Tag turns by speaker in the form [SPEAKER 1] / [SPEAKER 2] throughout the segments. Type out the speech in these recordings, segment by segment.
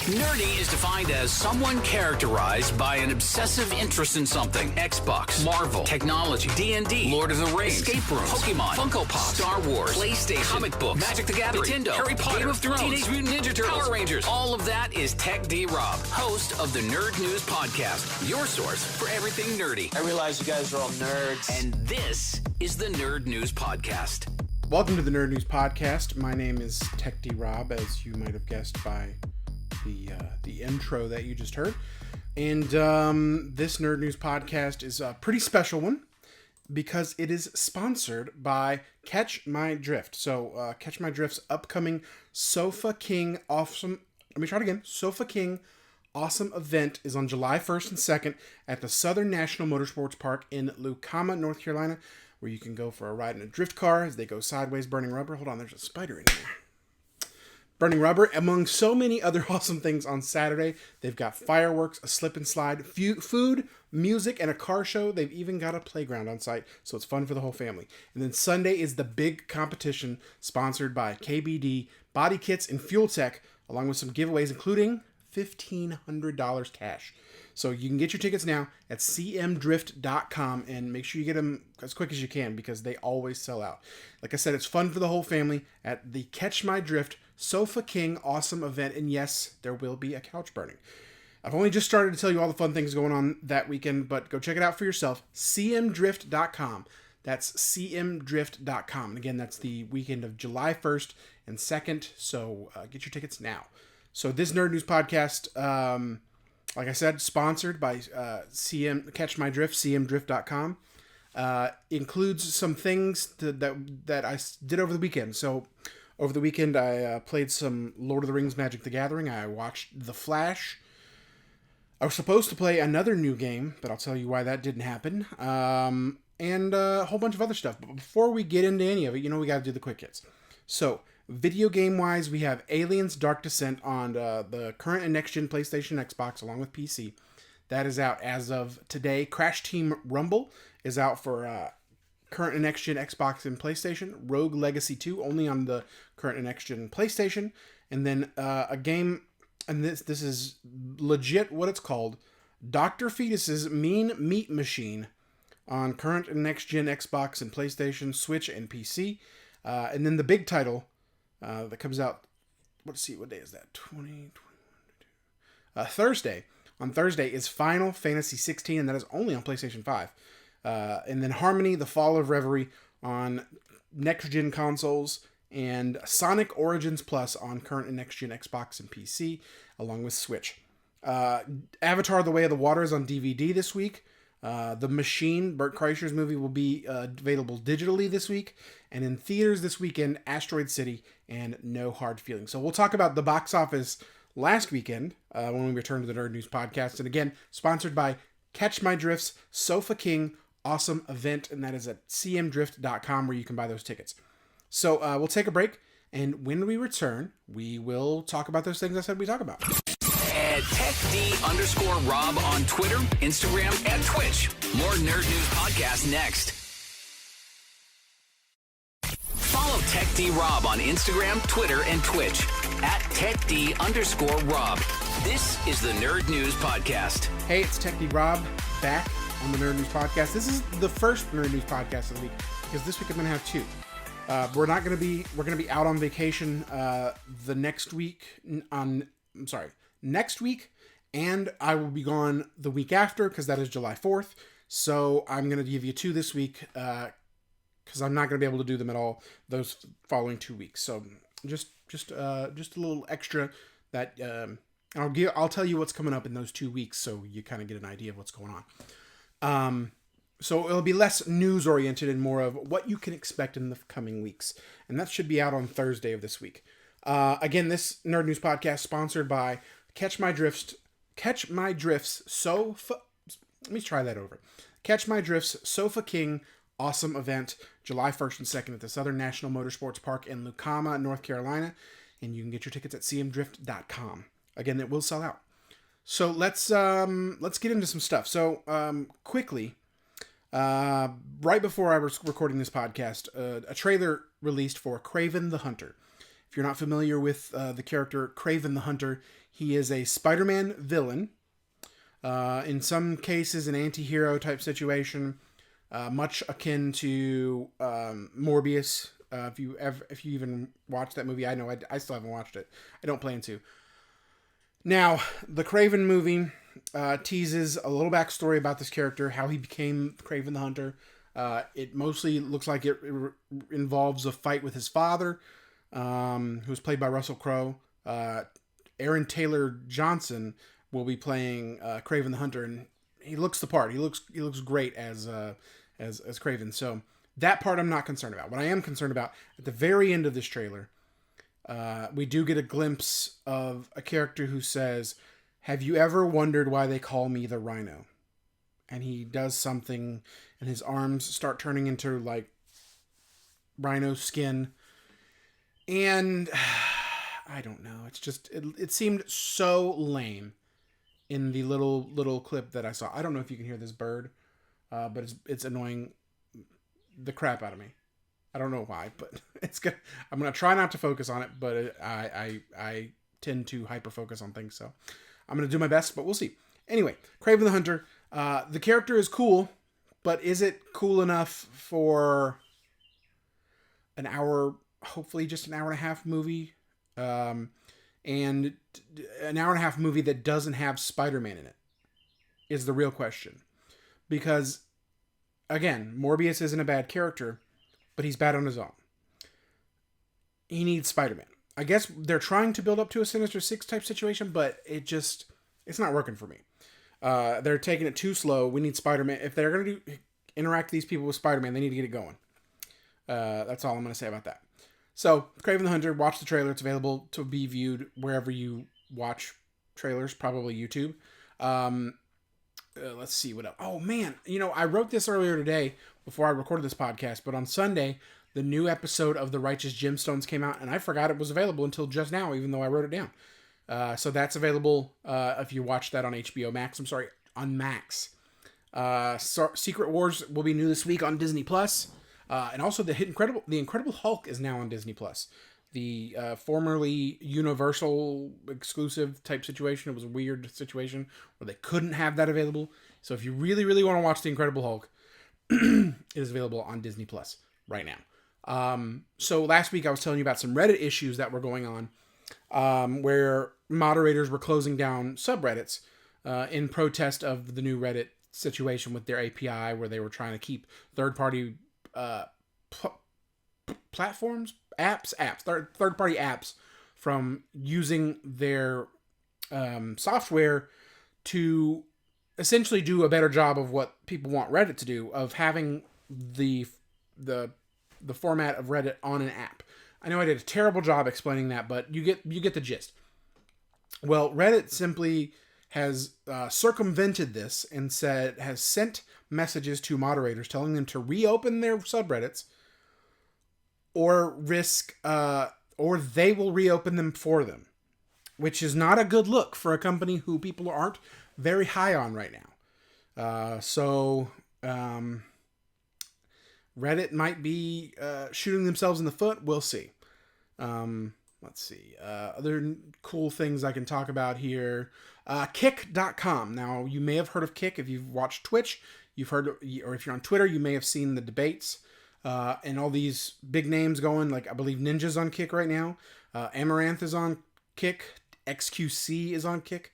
[SPEAKER 1] Nerdy is defined as someone characterized by an obsessive interest in something. Xbox, Marvel, technology, D&D, Lord of the Rings, escape rooms, Pokemon, Funko Pop, Star Wars, PlayStation, comic books, Magic the Gathering, Nintendo, Harry Potter, Game of Thrones, Teenage Mutant Ninja Turtles, Power Rangers. All of that is Tech D Rob, host of the Nerd News Podcast, your source for everything nerdy.
[SPEAKER 2] I realize you guys are all nerds.
[SPEAKER 1] And this is the Nerd News Podcast.
[SPEAKER 3] Welcome to the Nerd News Podcast. My name is Tech D Rob, as you might have guessed by the intro that you just heard. And this Nerd News Podcast is a pretty special one because it is sponsored by Catch My Drift. So Catch My Drift's upcoming Sofa King Awesome... Let me try it again. Sofa King Awesome event is on July 1st and 2nd at the Southern National Motorsports Park in Lucama, North Carolina, where you can go for a ride in a drift car as they go sideways, burning rubber. Hold on, there's a spider in here. Burning rubber, among so many other awesome things on Saturday. They've got fireworks, a slip and slide, food, music, and a car show. They've even got a playground on site, so it's fun for the whole family. And then Sunday is the big competition sponsored by KBD, Body Kits, and Fuel Tech, along with some giveaways, including $1,500 cash. So you can get your tickets now at cmdrift.com and make sure you get them as quick as you can because they always sell out. Like I said, it's fun for the whole family at the Catch My Drift Sofa King Awesome event. And yes, there will be a couch burning. I've only just started to tell you all the fun things going on that weekend, but go check it out for yourself. cmdrift.com. That's cmdrift.com. And again, that's the weekend of July 1st and 2nd. So get your tickets now. So this Nerd News Podcast, like I said, sponsored by Catch My Drift, cmdrift.com. Includes some things that I did over the weekend. So over the weekend, I played some Lord of the Rings Magic the Gathering. I watched The Flash. I was supposed to play another new game, but I'll tell you why that didn't happen. And a whole bunch of other stuff. But before we get into any of it, we got to do the quick hits. So, video game-wise, we have Aliens Dark Descent on the current and next-gen PlayStation, Xbox, along with PC. That is out as of today. Crash Team Rumble is out for current and next-gen Xbox and PlayStation. Rogue Legacy 2, only on the current and next-gen PlayStation. And then a game, and this is legit what it's called, Dr. Fetus's Mean Meat Machine on current and next-gen Xbox and PlayStation, Switch, and PC. And then the big title that comes out, let's see, what day is that? 21, Thursday. On Thursday is Final Fantasy 16, and that is only on PlayStation 5. And then Harmony, The Fall of Reverie on next-gen consoles, and Sonic Origins Plus on current and next-gen Xbox and PC, along with Switch. Avatar: The Way of the Water is on DVD this week. The Machine, Bert Kreischer's movie, will be available digitally this week. And in theaters this weekend, Asteroid City and No Hard Feelings. So we'll talk about the box office last weekend when we return to the Nerd News Podcast. And again, sponsored by Catch My Drift's Sofa King Awesome event. And that is at cmdrift.com where you can buy those tickets. So we'll take a break. And when we return, we will talk about those things I said we talk about.
[SPEAKER 1] At TechD_Rob on Twitter, Instagram, and Twitch. More Nerd News Podcast next. Follow TechD_Rob on Instagram, Twitter, and Twitch. At TechD_Rob. This is the Nerd News Podcast.
[SPEAKER 3] Hey, it's Tech D Rob back on the Nerd News Podcast. This is the first Nerd News Podcast of the week because this week I'm going to have two. We're going to be out on vacation next week, and I will be gone the week after because that is July 4th. So I'm going to give you two this week because I'm not going to be able to do them at all those following 2 weeks. So just a little extra that I'll tell you what's coming up in those 2 weeks so you kind of get an idea of what's going on. So it'll be less news oriented and more of what you can expect in the coming weeks. And that should be out on Thursday of this week. Again, this Nerd News Podcast sponsored by Catch My Drift's Sofa. Let me try that over. Catch My Drift's Sofa King Awesome event, July 1st and 2nd at the Southern National Motorsports Park in Lucama, North Carolina. And you can get your tickets at cmdrift.com. Again, it will sell out. So let's get into some stuff. So quickly, right before I was recording this podcast, a trailer released for Kraven the Hunter. If you're not familiar with the character Kraven the Hunter, he is a Spider-Man villain. In some cases, an anti-hero type situation, much akin to Morbius. If you even watched that movie, I know I still haven't watched it. I don't plan to. Now, the Kraven movie teases a little backstory about this character, how he became Kraven the Hunter. It mostly looks like it involves a fight with his father, who was played by Russell Crowe. Aaron Taylor Johnson will be playing Kraven the Hunter, and he looks the part. He looks great as Kraven. So that part I'm not concerned about. What I am concerned about, at the very end of this trailer, we do get a glimpse of a character who says, "Have you ever wondered why they call me the Rhino?" And he does something, and his arms start turning into like rhino skin. And I don't know. It's just it seemed so lame in the little clip that I saw. I don't know if you can hear this bird, but it's annoying the crap out of me. I don't know why, but it's good. I'm gonna try not to focus on it, but I tend to hyper focus on things, so I'm gonna do my best, but we'll see. Anyway, Kraven the Hunter. The character is cool, but is it cool enough for an hour? Hopefully, just an hour and a half movie, and an hour and a half movie that doesn't have Spider-Man in it is the real question. Because again, Morbius isn't a bad character, but he's bad on his own. He needs Spider-Man. I guess they're trying to build up to a Sinister Six type situation, but it's not working for me. They're taking it too slow. We need Spider-Man. If they're going to interact these people with Spider-Man, they need to get it going. That's all I'm going to say about that. So, Kraven the Hunter, watch the trailer. It's available to be viewed wherever you watch trailers, probably YouTube. Let's see what else. Oh, man. I wrote this earlier today before I recorded this podcast, but on Sunday, the new episode of The Righteous Gemstones came out, and I forgot it was available until just now, even though I wrote it down. So that's available if you watch that on HBO Max. I'm sorry, on Max. Secret Wars will be new this week on Disney Plus. And also the Incredible Hulk is now on Disney Plus. The formerly Universal exclusive type situation. It was a weird situation where they couldn't have that available. So if you really, really want to watch the Incredible Hulk, it is available on Disney Plus right now. So last week I was telling you about some Reddit issues that were going on, where moderators were closing down subreddits in protest of the new Reddit situation with their API, where they were trying to keep third-party platforms, third-party apps from using their software to essentially do a better job of what people want Reddit to do, of having the format of Reddit on an app. I know I did a terrible job explaining that, but you get the gist. Well, Reddit simply has circumvented this and has sent messages to moderators telling them to reopen their subreddits or or they will reopen them for them, which is not a good look for a company who people aren't very high on right now. So Reddit might be shooting themselves in the foot. We'll see. Let's see. Other cool things I can talk about here. Kick.com. Now, you may have heard of Kick if you've watched Twitch. You've heard, or if you're on Twitter, you may have seen the debates and all these big names going. Like, I believe Ninja's on Kick right now. Amaranth is on Kick. XQC is on Kick.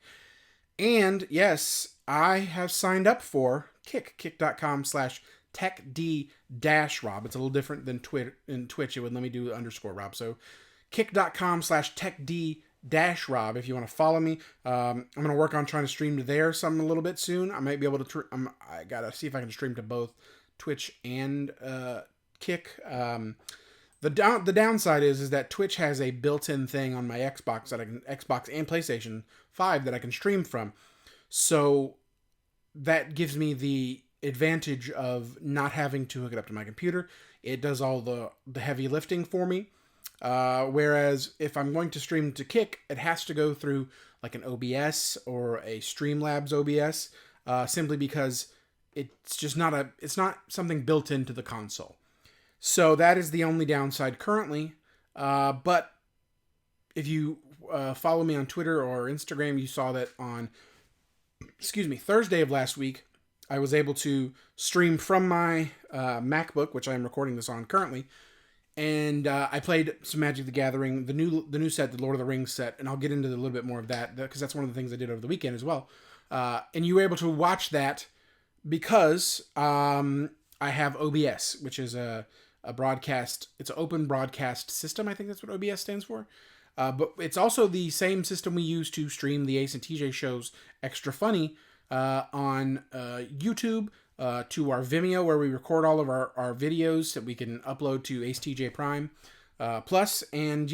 [SPEAKER 3] And yes, I have signed up for Kick. Kick.com/techd-rob. It's a little different than Twitter in Twitch. It would let me do _Rob. So kick.com/techd-rob if you want to follow me. I'm going to work on trying to stream to there some a little bit soon. I might be able to, I got to see if I can stream to both Twitch and Kick. The downside is that Twitch has a built-in thing on my Xbox Xbox and PlayStation 5 that I can stream from. So that gives me the advantage of not having to hook it up to my computer. It does all the heavy lifting for me. Whereas if I'm going to stream to Kick, it has to go through like an OBS or a Streamlabs OBS, simply because it's not something built into the console. So that is the only downside currently. But if you follow me on Twitter or Instagram, you saw that on, Thursday of last week, I was able to stream from my MacBook, which I am recording this on currently, and I played some Magic the Gathering, the new set, the Lord of the Rings set, and I'll get into a little bit more of that because that's one of the things I did over the weekend as well. And you were able to watch that because I have OBS, which is a broadcast. It's an open broadcast system. I think that's what OBS stands for. But it's also the same system we use to stream the Ace and TJ shows Extra Funny on YouTube, to our Vimeo, where we record all of our videos that we can upload to Ace TJ Prime Plus. And,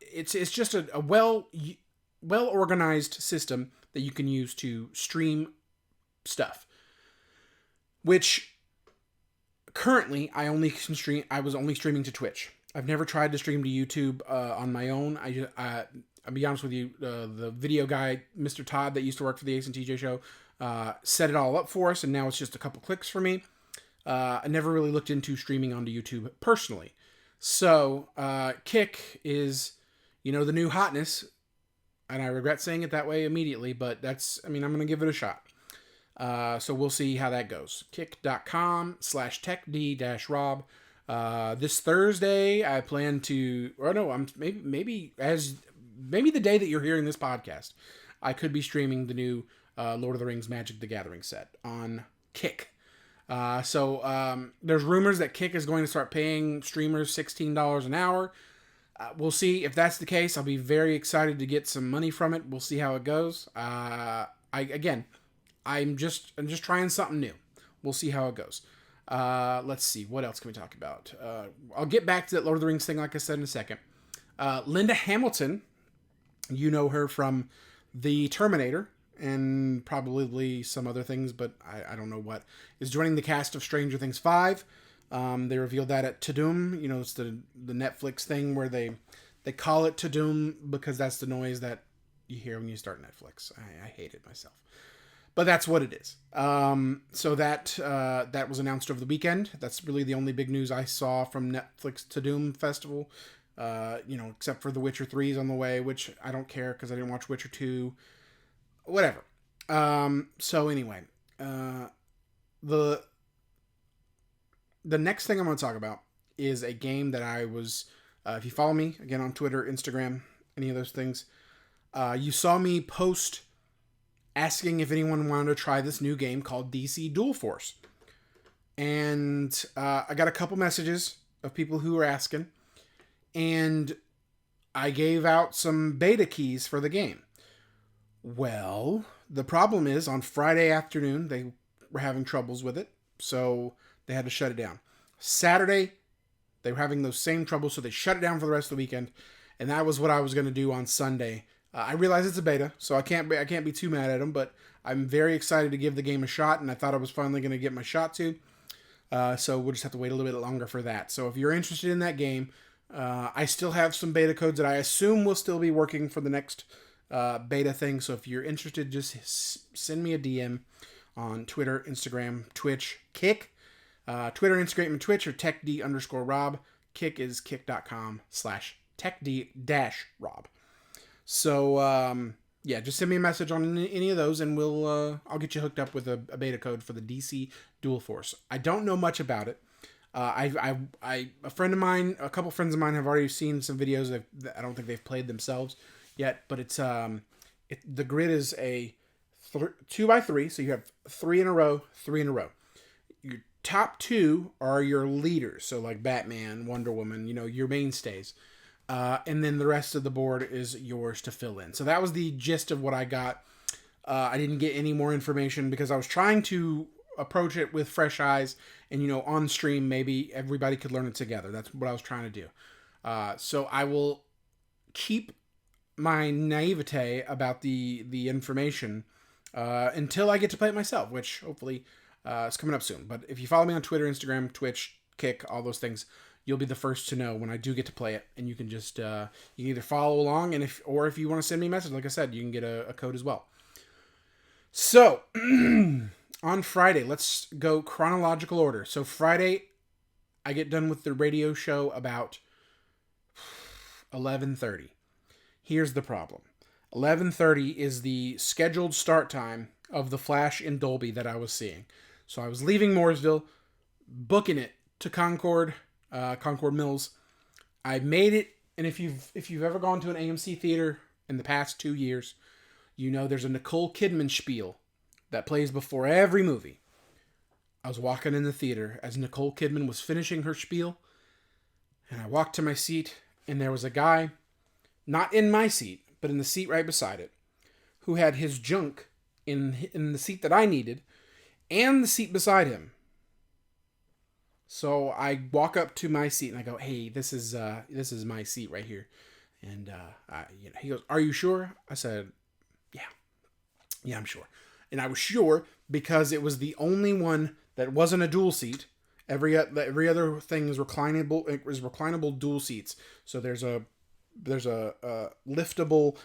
[SPEAKER 3] it's just a well organized system that you can use to stream stuff. Which currently I was only streaming to Twitch. I've never tried to stream to YouTube on my own. I'll be honest with you, the video guy, Mr. Todd, that used to work for the Ace and TJ show, set it all up for us, and now it's just a couple clicks for me. I never really looked into streaming onto YouTube personally. So, Kick is, the new hotness, and I regret saying it that way immediately, but I'm going to give it a shot. So we'll see how that goes. Kick.com/techd-rob. This Thursday, I plan to, maybe the day that you're hearing this podcast, I could be streaming the new Lord of the Rings Magic the Gathering set on Kick. So there's rumors that Kick is going to start paying streamers $16 an hour. We'll see if that's the case. I'll be very excited to get some money from it. We'll see how it goes. I'm just trying something new. We'll see how it goes. Let's see. What else can we talk about? I'll get back to that Lord of the Rings thing, like I said, in a second. Linda Hamilton, you know her from The Terminator and probably some other things, but I don't know what, is joining the cast of Stranger Things 5. They revealed that at Tudum. It's the Netflix thing where they call it Tudum because that's the noise that you hear when you start Netflix. I hate it myself. But that's what it is. So that was announced over the weekend. That's really the only big news I saw from Netflix Tudum Festival. Except for The Witcher 3 is on the way, which I don't care because I didn't watch Witcher 2. Whatever. So anyway, the next thing I'm going to talk about is a game that I was, if you follow me, again, on Twitter, Instagram, any of those things, you saw me post asking if anyone wanted to try this new game called DC Dual Force. And I got a couple messages of people who were asking, and I gave out some beta keys for the game. Well, the problem is on Friday afternoon, they were having troubles with it, so they had to shut it down. Saturday, they were having those same troubles, so they shut it down for the rest of the weekend, and that was what I was going to do on Sunday. I realize it's a beta, so I can't be too mad at them, but I'm very excited to give the game a shot, and I thought I was finally going to get my shot to. So we'll just have to wait a little bit longer for that. So if you're interested in that game, I still have some beta codes that I assume will still be working for the next beta thing. So if you're interested, just send me a DM on Twitter, Instagram, Twitch, Kick. Twitter, Instagram, and Twitch are techd_rob. Kick is kick.com/techd-rob. So, just send me a message on any of those, and I'll get you hooked up with a beta code for the DC Dual Force. I don't know much about it. A couple friends of mine have already seen some videos that I don't think they've played themselves yet, but it's the grid is a 2x3, so you have 3 in a row. Your top 2 are your leaders, so like Batman, Wonder Woman, your mainstays. And then the rest of the board is yours to fill in. So that was the gist of what I got. I didn't get any more information because I was trying to approach it with fresh eyes and, on stream, maybe everybody could learn it together. That's what I was trying to do. So I will keep my naivete about the information until I get to play it myself, which hopefully is coming up soon. But if you follow me on Twitter, Instagram, Twitch, Kick, all those things, you'll be the first to know when I do get to play it, and you can just you can either follow along, and if you want to send me a message, like I said, you can get a code as well. So on Friday, let's go chronological order. So Friday, I get done with the radio show about 11:30. Here's the problem. 11:30 is the scheduled start time of The Flash in Dolby that I was seeing. So I was leaving Mooresville, booking it to Concord Mills. I made it, and if you've ever gone to an AMC theater in the past 2 years, you know there's a Nicole Kidman spiel that plays before every movie. I was walking in the theater as Nicole Kidman was finishing her spiel, and I walked to my seat, and there was a guy, not in my seat, but in the seat right beside it, who had his junk in the seat that I needed, and the seat beside him. So I walk up to my seat and I go, "Hey, this is my seat right here." And he goes, "Are you sure?" I said, "Yeah, I'm sure." And I was sure because it was the only one that wasn't a dual seat. Every other thing is reclinable. It was reclinable dual seats. So there's a liftable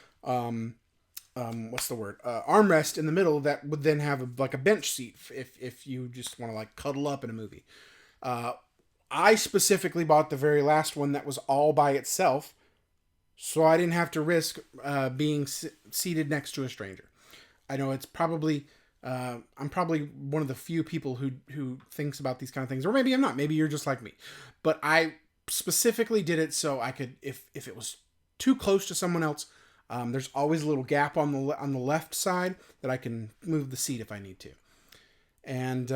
[SPEAKER 3] armrest in the middle that would then have a bench seat if you just want to cuddle up in a movie. I specifically bought the very last one that was all by itself, so I didn't have to risk being seated next to a stranger. I know it's probably I'm probably one of the few people who thinks about these kind of things, or maybe I'm not. Maybe you're just like me, but I specifically did it so I could, if it was too close to someone else, there's always a little gap on the left side that I can move the seat if I need to. And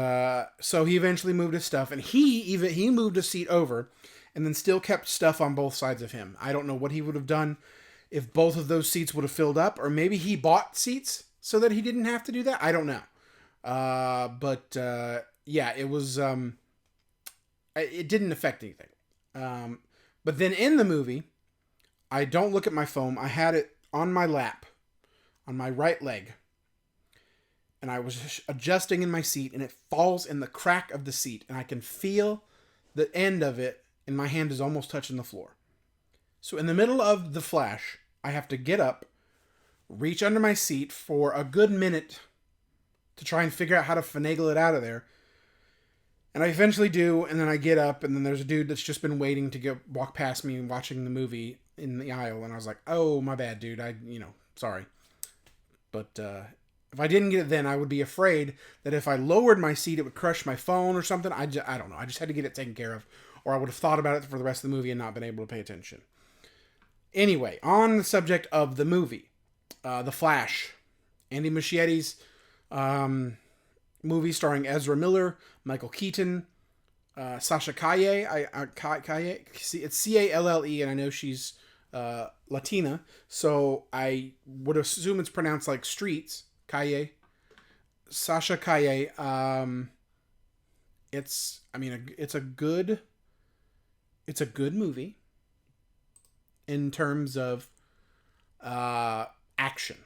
[SPEAKER 3] so he eventually moved his stuff, and he moved a seat over, and then still kept stuff on both sides of him. I don't know what he would have done if both of those seats would have filled up, or maybe he bought seats so that he didn't have to do that. I don't know. But it was it didn't affect anything. But then in the movie, I don't look at my phone. I had it on my lap, on my right leg. And I was adjusting in my seat, and it falls in the crack of the seat, and I can feel the end of it, and my hand is almost touching the floor. So in the middle of The Flash, I have to get up, reach under my seat for a good minute to try and figure out how to finagle it out of there. And I eventually do, and then I get up, and then there's a dude that's just been waiting to walk past me and watching the movie in the aisle, and I was like, "Oh, my bad, dude. Sorry." But if I didn't get it then, I would be afraid that if I lowered my seat, it would crush my phone or something. I don't know. I just had to get it taken care of, or I would have thought about it for the rest of the movie and not been able to pay attention. Anyway, on the subject of the movie, The Flash, Andy Muschietti's movie starring Ezra Miller, Michael Keaton, Sasha Calle. It's Calle, and I know she's Latina, so I would assume it's pronounced like Streets. Calle. Sasha Calle. It's a good movie in terms of action.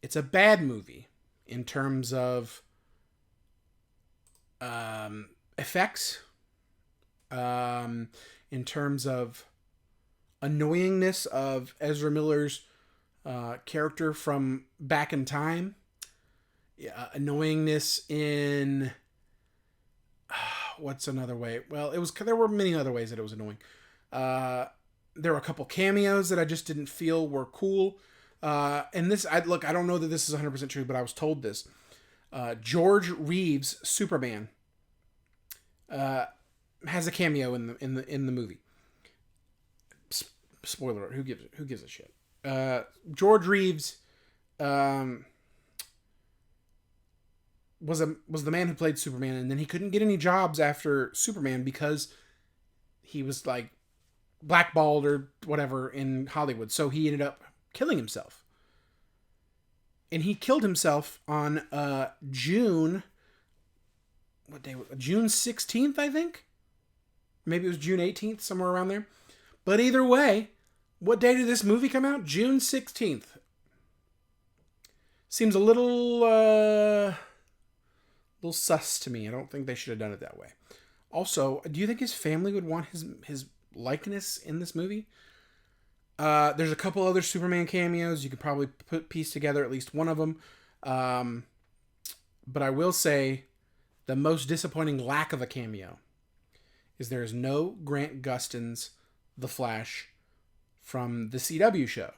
[SPEAKER 3] It's a bad movie in terms of effects, in terms of annoyingness of Ezra Miller's character from back in time, annoyingness in what's another way? Well, there were many other ways that it was annoying. There were a couple cameos that I just didn't feel were cool. And this, I don't know that this is 100% true, but I was told this. George Reeves' Superman has a cameo in the movie. Spoiler: who gives a shit? George Reeves was the man who played Superman, and then he couldn't get any jobs after Superman because he was blackballed or whatever in Hollywood. So he ended up killing himself. And he killed himself on June 16th, I think? Maybe it was June 18th, somewhere around there. But either way, what day did this movie come out? June 16th. Seems a little sus to me. I don't think they should have done it that way. Also, do you think his family would want his likeness in this movie? There's a couple other Superman cameos. You could probably piece together at least one of them. But I will say the most disappointing lack of a cameo is there is no Grant Gustin's The Flash from the CW show.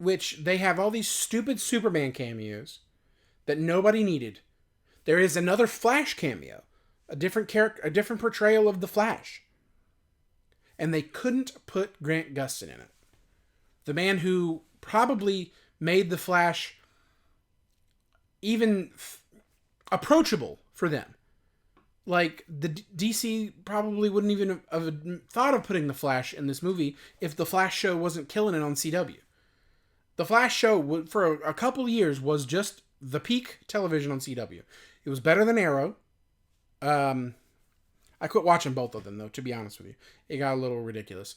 [SPEAKER 3] which they have all these stupid Superman cameos that nobody needed. There is another Flash cameo, a different character, a different portrayal of the Flash. And they couldn't put Grant Gustin in it. The man who probably made the Flash even approachable for them. Like, the DC probably wouldn't even have thought of putting the Flash in this movie if the Flash show wasn't killing it on CW. The Flash show, for a couple years, was just the peak television on CW. It was better than Arrow. I quit watching both of them, though, to be honest with you. It got a little ridiculous.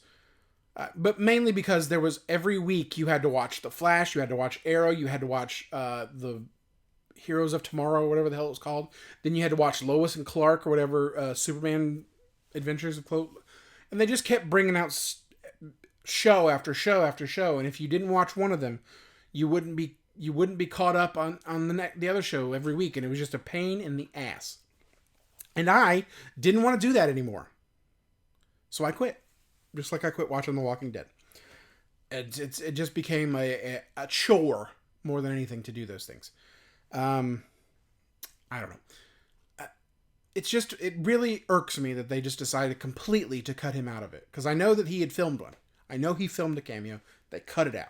[SPEAKER 3] But mainly because there was, every week, you had to watch The Flash, you had to watch Arrow, you had to watch the Heroes of Tomorrow, whatever the hell it was called. Then you had to watch Lois and Clark, or whatever, Superman Adventures of Chloe. And they just kept bringing out show after show after show. And if you didn't watch one of them, you wouldn't be caught up on the other show every week. And it was just a pain in the ass. And I didn't want to do that anymore. So I quit. Just like I quit watching The Walking Dead. It just became a chore more than anything to do those things. I don't know. It really irks me that they just decided completely to cut him out of it. Because I know that he had filmed one. I know he filmed a cameo. They cut it out.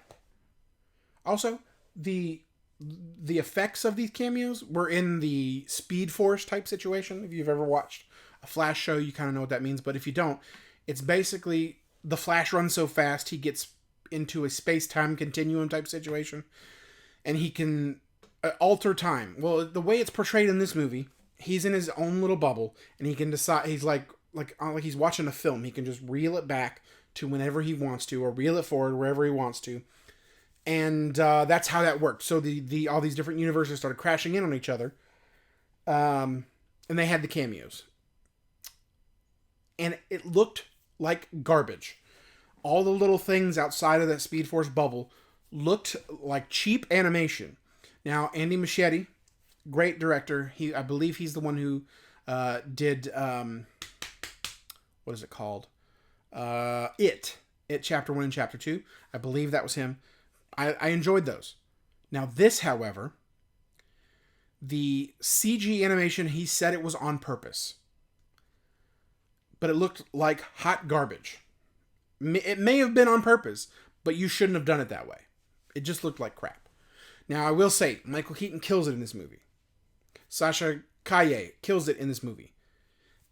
[SPEAKER 3] Also, the effects of these cameos were in the Speed Force type situation. If you've ever watched a Flash show, you kind of know what that means. But if you don't, it's basically the Flash runs so fast he gets into a space-time continuum type situation. And he can alter time. Well, the way it's portrayed in this movie, he's in his own little bubble. And he can decide, he's like he's watching a film. He can just reel it back to whenever he wants to, or reel it forward wherever he wants to. And that's how that worked. So all these different universes started crashing in on each other. And they had the cameos. And it looked like garbage. All the little things outside of that Speed Force bubble looked like cheap animation. Now, Andy Muschietti, great director. I believe he's the one who did, what is it called? It Chapter 1 and Chapter 2. I believe that was him. I enjoyed those. Now this, however, the CG animation, he said it was on purpose. But it looked like hot garbage. It may have been on purpose, but you shouldn't have done it that way. It just looked like crap. Now, I will say, Michael Keaton kills it in this movie. Sasha Calle kills it in this movie.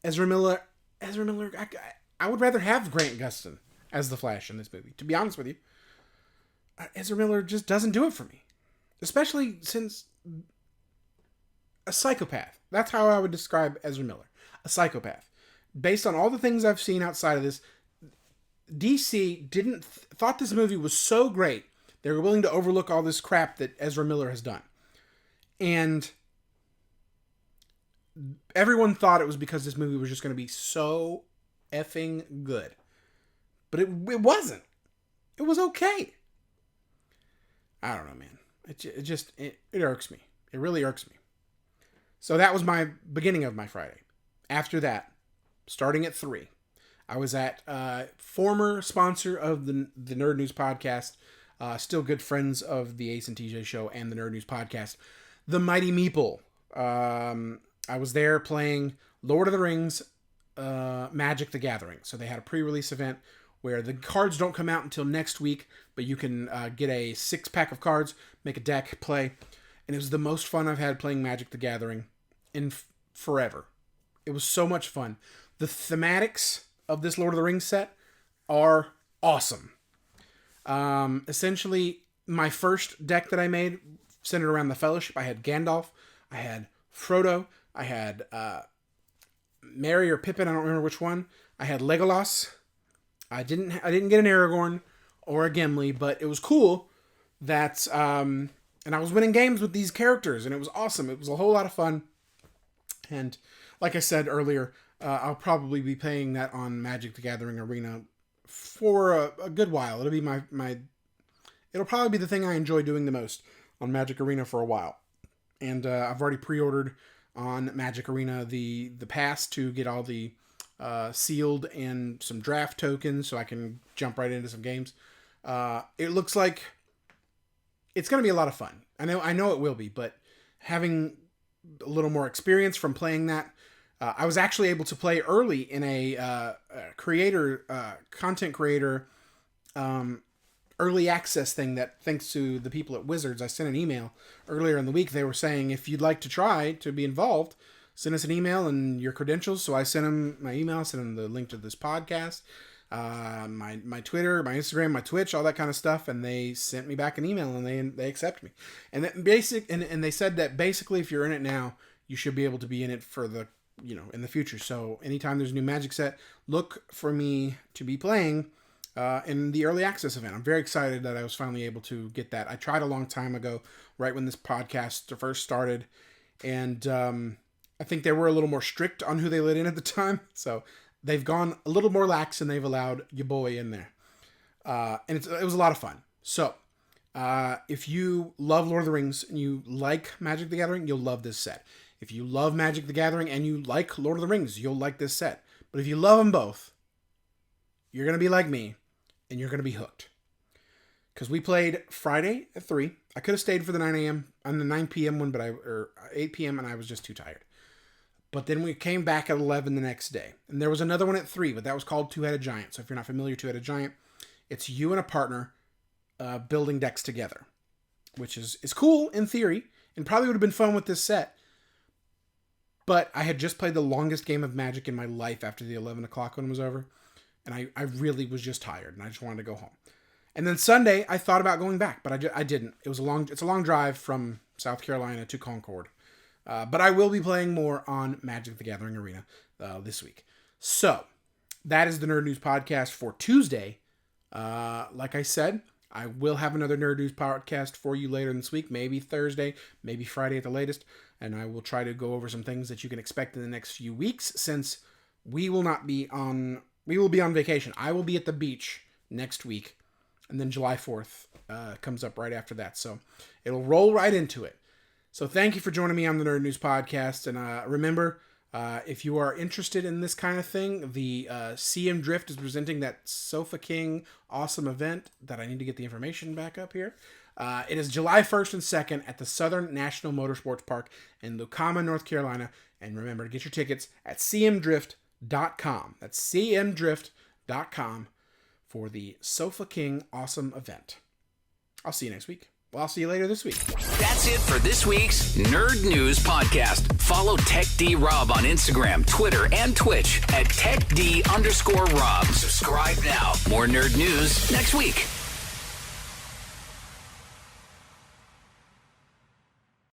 [SPEAKER 3] Ezra Miller, I would rather have Grant Gustin as the Flash in this movie, to be honest with you. Ezra Miller just doesn't do it for me. Especially since a psychopath. That's how I would describe Ezra Miller. A psychopath. Based on all the things I've seen outside of this, DC thought this movie was so great, they were willing to overlook all this crap that Ezra Miller has done. And everyone thought it was because this movie was just going to be so effing good. But it wasn't. It was okay. I don't know, man. It irks me. It really irks me. So that was my beginning of my Friday. After that, starting at 3, I was at former sponsor of the Nerd News Podcast, still good friends of the Ace and TJ Show and the Nerd News Podcast, the Mighty Meeple. I was there playing Lord of the Rings, Magic the Gathering. So they had a pre-release event where the cards don't come out until next week, but you can get a 6-pack of cards, make a deck, play. And it was the most fun I've had playing Magic the Gathering in forever. It was so much fun. The thematics of this Lord of the Rings set are awesome. Essentially, my first deck that I made centered around the Fellowship. I had Gandalf, I had Frodo, I had Merry or Pippin, I don't remember which one. I had Legolas. I didn't get an Aragorn or a Gimli, but it was cool that and I was winning games with these characters, and it was awesome. It was a whole lot of fun. And like I said earlier, I'll probably be playing that on Magic the Gathering Arena for a good while. It'll be it'll probably be the thing I enjoy doing the most on Magic Arena for a while. And I've already pre-ordered on Magic Arena the pass to get all the sealed and some draft tokens so I can jump right into some games. It looks like it's going to be a lot of fun. I know it will be, but having a little more experience from playing that, I was actually able to play early in a content creator, early access thing that, thanks to the people at Wizards, I sent an email earlier in the week. They were saying, if you'd like to try to be involved, send us an email and your credentials. So I sent them my email, sent them the link to this podcast, my Twitter, my Instagram, my Twitch, all that kind of stuff. And they sent me back an email and they accept me. And that and they said that basically, if you're in it now, you should be able to be in it for the, in the future. So anytime there's a new Magic set, look for me to be playing in the early access event. I'm very excited that I was finally able to get that. I tried a long time ago, right when this podcast first started, and I think they were a little more strict on who they let in at the time. So they've gone a little more lax and they've allowed your boy in there. And it was a lot of fun. So if you love Lord of the Rings and you like Magic the Gathering, you'll love this set. If you love Magic the Gathering and you like Lord of the Rings, you'll like this set. But if you love them both, you're going to be like me and you're going to be hooked. Because we played Friday at 3. I could have stayed for the 9 p.m. one, or 8 p.m. and I was just too tired. But then we came back at 11 the next day. And there was another one at 3, but that was called Two-Headed Giant. So if you're not familiar, Two-Headed Giant, it's you and a partner building decks together, which is cool in theory and probably would have been fun with this set. But I had just played the longest game of Magic in my life after the 11 o'clock one was over. And I really was just tired and I just wanted to go home. And then Sunday, I thought about going back, but I didn't. It's a long drive from South Carolina to Concord. But I will be playing more on Magic the Gathering Arena this week. So, that is the Nerd News Podcast for Tuesday. Like I said, I will have another Nerd News Podcast for you later this week. Maybe Thursday, maybe Friday at the latest. And I will try to go over some things that you can expect in the next few weeks, since we will be on vacation. I will be at the beach next week. And then July 4th comes up right after that. So, it'll roll right into it. So thank you for joining me on the Nerd News Podcast. And remember, if you are interested in this kind of thing, the CM Drift is presenting that Sofa King awesome event that I need to get the information back up here. It is July 1st and 2nd at the Southern National Motorsports Park in Lucama, North Carolina. And remember to get your tickets at cmdrift.com. That's cmdrift.com for the Sofa King awesome event. I'll see you next week. Well, I'll see you later this week.
[SPEAKER 1] That's it for this week's Nerd News Podcast. Follow TechD Rob on Instagram, Twitter, and Twitch at TechD_Rob. Subscribe now. More nerd news next week.